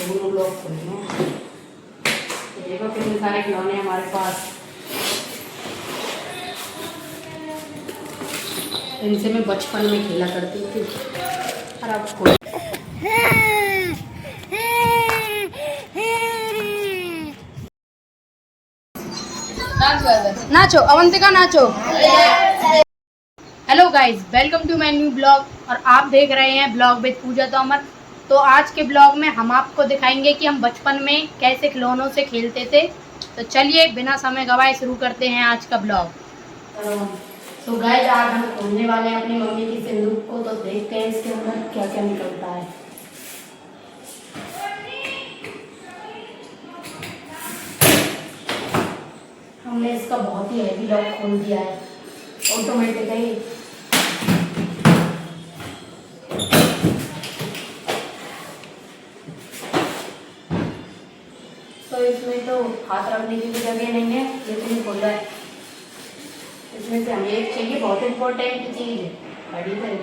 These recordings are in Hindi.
दोनों लोग खोल रहे हैं। देखो कितने सारे खिलौने हमारे पास। इनसे मैं बचपन में खेला करती थी। और अब खोल नाचो अवंतिका नाचो। Hello guys, welcome to my new blog और आप देख रहे हैं ब्लॉग विद पूजा तोमर। तो आज के ब्लॉग में हम आपको दिखाएंगे कि हम बचपन में कैसे खिलौनों से खेलते थे। तो चलिए बिना समय गवाए शुरू करते हैं आज का ब्लॉग। तो गाइस, आज हम खोलने वाले हैं अपनी मम्मी की सिंदूक को। तो देखते हैं इसके अंदर क्या क्या निकलता है। हमने इसका बहुत ही हैवी लॉक खोल दिया है ऑटोमेटिकली। तो इसमें तो हाथ रखने की भी जगह नहीं है, लेकिन खोला है। इसमें से हमें एक चाहिए, बहुत इम्पोर्टेंट चीज़ बड़ी है।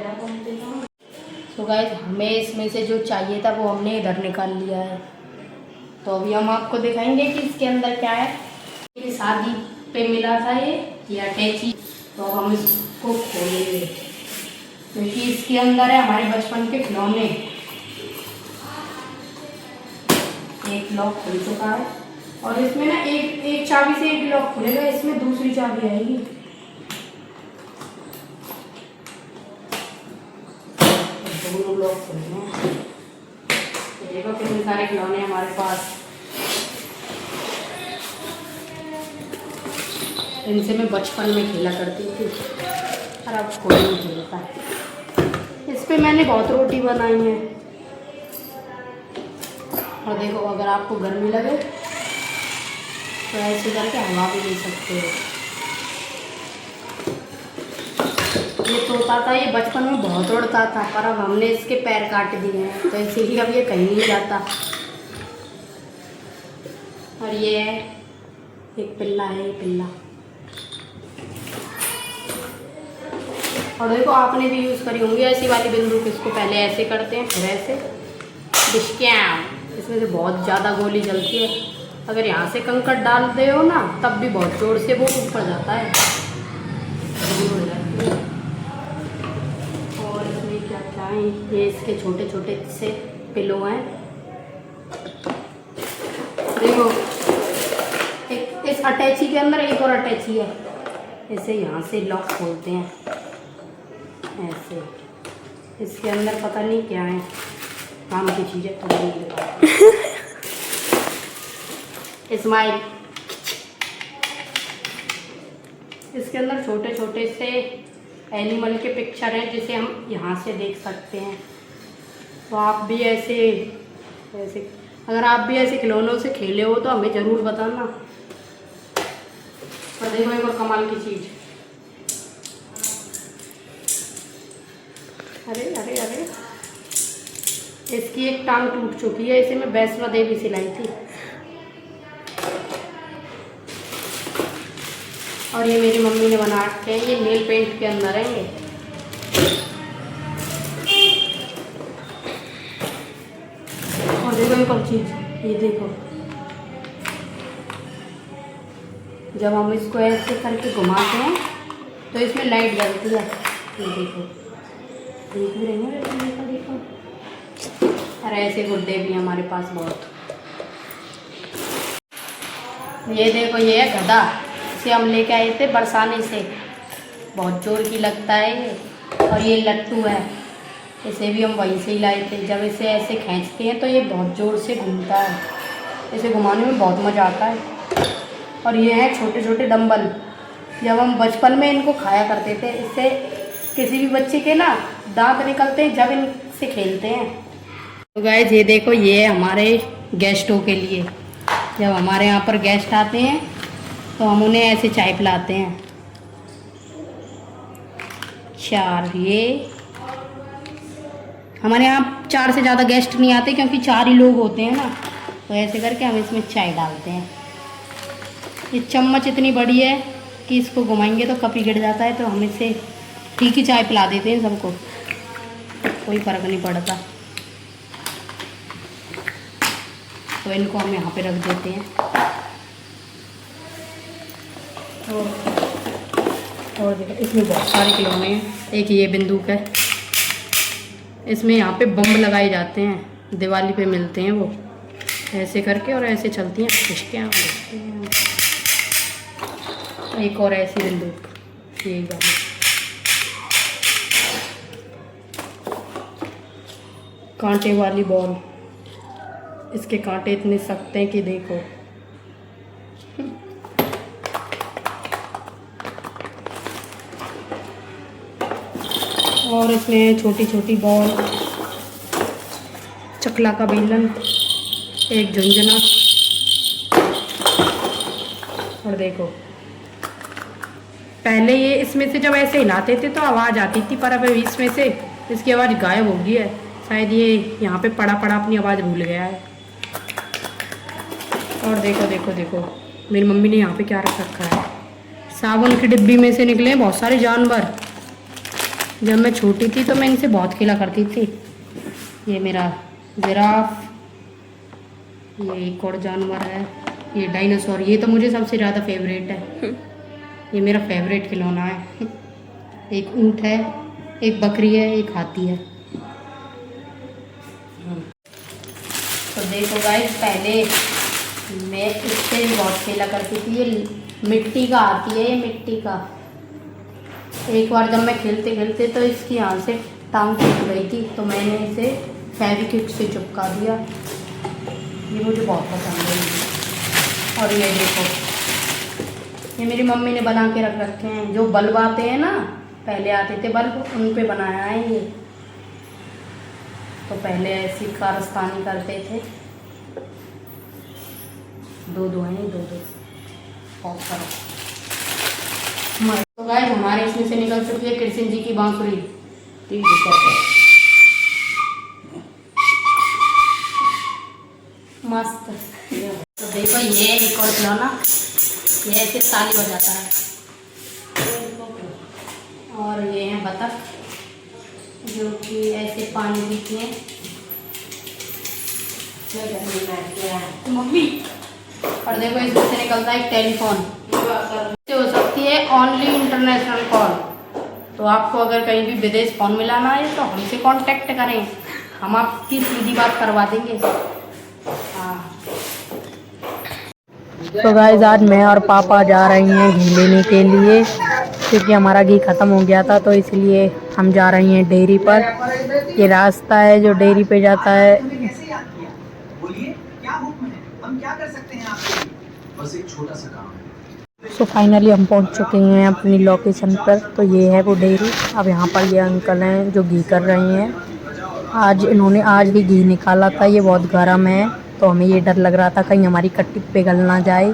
तो गाइस, हमें इसमें से जो चाहिए था वो हमने इधर निकाल लिया है। तो अभी हम आपको दिखाएंगे कि इसके अंदर क्या है। ये शादी पे मिला था ये अटैची। तो अब हम इसको खोलेंगे क्योंकि इसके अंदर है हमारे बचपन के खिलौने। एक लॉक खुल चुका है और इसमें ना एक चाबी से एक लॉक खुलेगा, इसमें दूसरी चाबी आएगी। दोनों लॉक खुल रहे हैं। देखो कितने सारे खिलौने हमारे पास। इनसे मैं बचपन में खेला करती थी और अब कोई नहीं खेलता है। इस पे मैंने बहुत रोटी बनाई है। और देखो, अगर आपको गर्मी लगे तो ऐसे करके हवा भी ले सकते हो। ये तोता था, ये बचपन में बहुत उड़ता था, पर अब हमने इसके पैर काट दिए हैं तो इसीलिए अब ये कहीं नहीं जाता। और ये है एक पिल्ला है, ये पिल्ला। और देखो, आपने भी यूज़ करी होंगी ऐसी वाली बंदूक। इसको पहले ऐसे करते हैं, फिर ऐसे डिस्कैम। इसमें से बहुत ज़्यादा गोली जलती है। अगर यहाँ से कंकड़ डालते हो ना, तब भी बहुत जोर से वो ऊपर जाता है। और इसमें क्या क्या है, ये इसके छोटे छोटे से पिलो हैं। देखो, एक इस अटैची के अंदर एक और अटैची है। इसे यहाँ से लॉक खोलते हैं ऐसे। इसके अंदर पता नहीं क्या है, काम की चीज़ें तो नहीं दिखाती। स्माइल। इसके अंदर छोटे छोटे से एनिमल के पिक्चर हैं जिसे हम यहाँ से देख सकते हैं। तो आप भी ऐसे अगर आप भी ऐसे खिलौनों से खेले हो तो हमें ज़रूर बताना। और देखो एक और कमाल की चीज़। अरे अरे अरे, इसकी एक टांग टूट चुकी है। इसे मैं वैष्णो देवी सिलाई थी। और ये मेरी मम्मी ने बना रखे हैं, ये नेल पेंट के अंदर है ये। और देखो एक और चीज़, ये देखो, जब हम इसको ऐसे करके घुमाते हैं तो इसमें लाइट जलती है। ये देखो, देख भी रही है। देखो, अरे ऐसे गुड्डे भी हमारे पास बहुत। ये देखो, ये है गधा। इसे हम लेके आए थे बरसाने से, बहुत जोर की लगता है ये। और ये लट्टू है, इसे भी हम वहीं से ही लाए थे। जब इसे ऐसे खींचते हैं तो ये बहुत ज़ोर से घूमता है। इसे घुमाने में बहुत मज़ा आता है। और ये हैं छोटे छोटे डंबल। जब हम बचपन में इनको खाया करते थे, इससे किसी भी बच्चे के ना दांत निकलते हैं जब इनसे खेलते हैं। तो गाइस, ये देखो, ये हमारे गेस्टों के लिए। जब हमारे यहाँ पर गेस्ट आते हैं तो हम उन्हें ऐसे चाय पिलाते हैं। चार, ये हमारे यहाँ 4 से ज़्यादा गेस्ट नहीं आते क्योंकि 4 ही लोग होते हैं ना। तो ऐसे करके हम इसमें चाय डालते हैं। ये चम्मच इतनी बड़ी है कि इसको घुमाएंगे तो कप ही गिर जाता है। तो हम इसे ठीक ही चाय पिला देते हैं सबको, कोई फ़र्क नहीं पड़ता। तो इनको हम यहाँ पे रख देते हैं। और देखो इसमें बहुत सारे खिलौने हैं। एक ये बंदूक है, इसमें यहाँ पे बम लगाए जाते हैं, दिवाली पे मिलते हैं वो, ऐसे करके और ऐसे चलती हैं खिश्तियाँ। एक और ऐसी बंदूक, ये वाली कांटे वाली बॉल, इसके कांटे इतने सख्त हैं कि देखो। और इसमें छोटी छोटी बॉल, चकला का बेलन, एक झुंझुना। और देखो पहले ये इसमें से जब ऐसे हिलाते थे तो आवाज़ आती थी, पर अब इसमें से इसकी आवाज़ गायब हो गई है। शायद ये यहाँ पे पड़ा पड़ा अपनी आवाज़ भूल गया है। और देखो देखो देखो मेरी मम्मी ने यहाँ पे क्या रख रखा है, साबुन की डिब्बी में से निकले हैं बहुत सारे जानवर। जब मैं छोटी थी तो मैं इनसे बहुत खेला करती थी। ये मेरा जिराफ, ये एक और जानवर है, ये डायनासोर। ये तो मुझे सबसे ज़्यादा फेवरेट है, ये मेरा फेवरेट खिलौना है। एक ऊँट है, एक बकरी है, एक हाथी है। तो देखो गाइस, पहले मैं इससे भी बहुत खेला करती थी। ये मिट्टी का आती है, ये मिट्टी का। एक बार जब मैं खेलते खेलते तो इसकी यहाँ से टांग टूट गई थी, तो मैंने इसे फेविक्विक से चिपका दिया। ये मुझे बहुत पसंद है। और ये देखो, ये मेरी मम्मी ने बना के रख रखे हैं। जो बल्ब आते हैं ना, पहले आते थे बल्ब, उन पे बनाया है ये। तो पहले ऐसी कारस्तानी करते थे। दो दो हैं, दो दो ऑफ करो। तो गाइस हमारे इसमें से निकल चुकी है कृष्ण जी की बांसुरी। मस्त। तो देखो ये एक और खिलौना, ये ऐसे ताली बजाता है। और ये है बतख, जो कि ऐसे पानी पीती है। मम्मी, और देखो इसमें से निकलता है एक टेलीफोन, हो सकती है ओनली इंटरनेशनल कॉल। तो आपको अगर कहीं भी विदेश फ़ोन मिलाना है तो हमसे कांटेक्ट करें, हम आपकी सीधी बात करवा देंगे। हाँ। तो गाइस आज मैं और पापा जा रही हैं घी लेने के लिए, क्योंकि हमारा घी ख़त्म हो गया था, तो इसलिए हम जा रही हैं डेयरी पर। ये रास्ता है जो डेयरी पे जाता है। सो फाइनली हम पहुंच चुके हैं अपनी लोकेशन पर। तो ये है वो डेयरी। अब यहाँ पर ये अंकल हैं जो घी कर रहे हैं। आज भी घी निकाला था। ये बहुत गर्म है, तो हमें ये डर लग रहा था कहीं हमारी कट्टी पिघल ना जाए,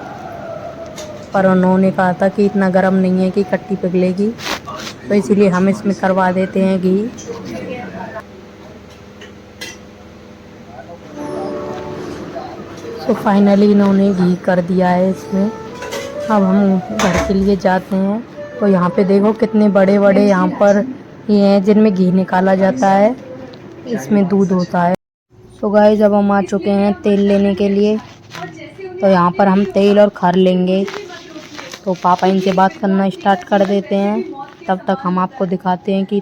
पर उन्होंने कहा था कि इतना गर्म नहीं है कि कट्टी पिघलेगी, तो इसीलिए हम इसमें करवा देते हैं घी। तो फाइनली इन्होंने घी कर दिया है इसमें। अब हम घर के लिए जाते हैं। तो यहाँ पे देखो कितने बड़े बड़े यहाँ पर ये हैं जिनमें घी निकाला जाता है, इसमें दूध होता है। तो गाइस जब हम आ चुके हैं तेल लेने के लिए, तो यहाँ पर हम तेल और खर लेंगे। तो पापा इनसे बात करना स्टार्ट कर देते हैं। तब तक हम आपको दिखाते हैं कि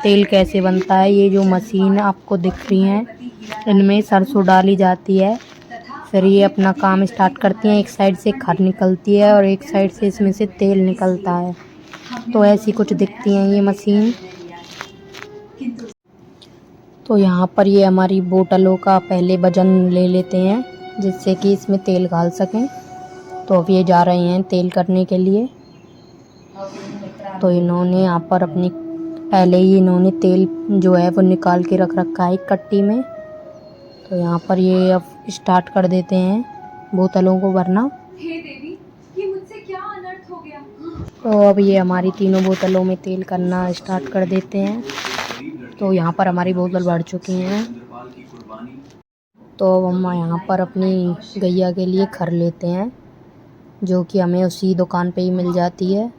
तेल कैसे बनता है। ये जो मशीन आपको दिख रही हैं, इनमें सरसों डाली जाती है, फिर ये अपना काम स्टार्ट करती हैं। एक साइड से खर निकलती है और एक साइड से इसमें से तेल निकलता है। तो ऐसी कुछ दिखती हैं ये मशीन। तो यहाँ पर ये हमारी बोतलों का पहले वजन ले लेते हैं, जिससे कि इसमें तेल डाल सकें। तो अब ये जा रहे हैं तेल करने के लिए। तो इन्होंने यहाँ पर अपनी पहले ही इन्होंने तेल जो है वो निकाल के रख रखा है एक कट्टी में। तो यहाँ पर ये अब स्टार्ट कर देते हैं बोतलों को भरना। हे देवी, ये मुझसे क्या अनर्थ हो गया। तो अब ये हमारी तीनों बोतलों में तेल करना स्टार्ट कर देते हैं। तो यहाँ पर हमारी बोतल भर चुकी हैं। तो अब हम यहाँ पर अपनी गैया के लिए खर लेते हैं, जो कि हमें उसी दुकान पे ही मिल जाती है।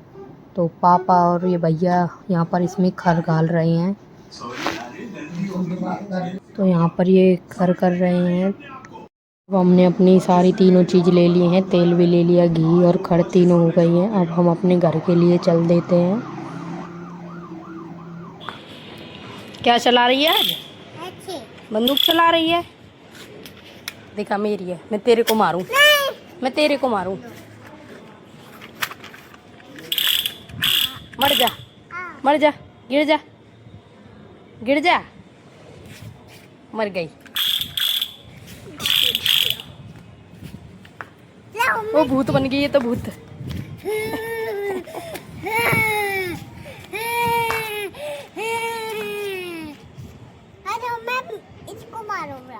तो पापा और ये भैया यहाँ पर इसमें खर डाल रहे हैं। तो यहाँ पर ये खर कर रहे हैं। अब हमने अपनी सारी तीनों चीज़ ले ली हैं, तेल भी ले लिया, घी और खड़ तीनों हो गई हैं। अब हम अपने घर के लिए चल देते हैं। क्या चला रही है आज? बंदूक चला रही है। देखा मेरी है, मैं तेरे को मारूं, मैं तेरे को मारूं। मर जा, मर जा, गिर जा, गिर जा। मर गई। वो भूत बन गई है तो भूत। मैं इसको मारूंगा।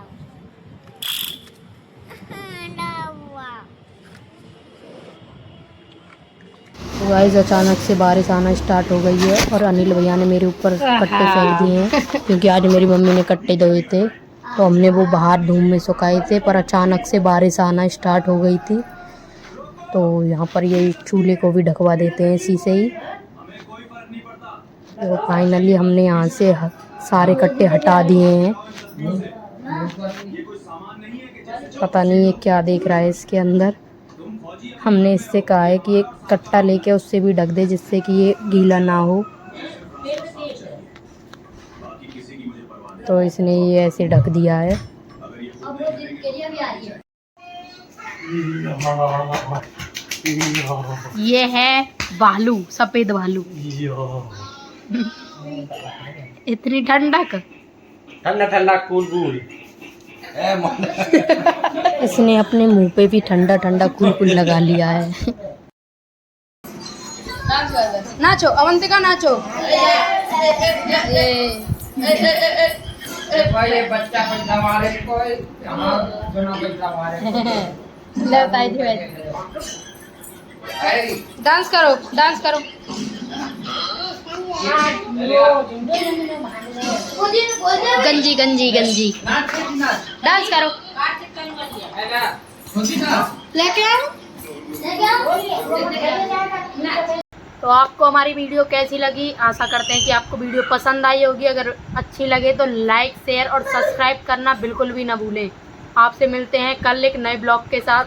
तो गाइस अचानक से बारिश आना स्टार्ट हो गई है और अनिल भैया ने मेरे ऊपर कट्टे फेंक दिए हैं, क्योंकि आज मेरी मम्मी ने कट्टे धोए थे तो हमने वो बाहर धूप में सुखाए थे, पर अचानक से बारिश आना स्टार्ट हो गई थी। तो यहाँ पर ये चूल्हे को भी ढकवा देते हैं इसी से ही। तो फाइनली हमने यहाँ से सारे कट्टे हटा दिए हैं। पता नहीं ये क्या देख रहा है इसके अंदर। हमने इससे कहा है कि एक कट्टा लेके उससे भी ढक दे, जिससे कि ये गीला ना हो। तो इसने ये ऐसे ढक दिया है। ये है भालू, सफेद भालू। इतनी ठंडक, ठंडा ठंडा कूल कूल। इसने अपने मुंह पे भी ठंडा ठंडा कूल कूल लगा लिया है। नाचो अवंतिका, नाचो। बच्चा पैसा मारे कोई, दोनों पैसा मारे। डांस करो, डांस करो। गंजी गंजी गंजी डांस करो। तो आपको हमारी वीडियो कैसी लगी? आशा करते हैं कि आपको वीडियो पसंद आई होगी। अगर अच्छी लगे तो लाइक, शेयर और सब्सक्राइब करना बिल्कुल भी ना भूलें। आपसे मिलते हैं कल एक नए ब्लॉग के साथ।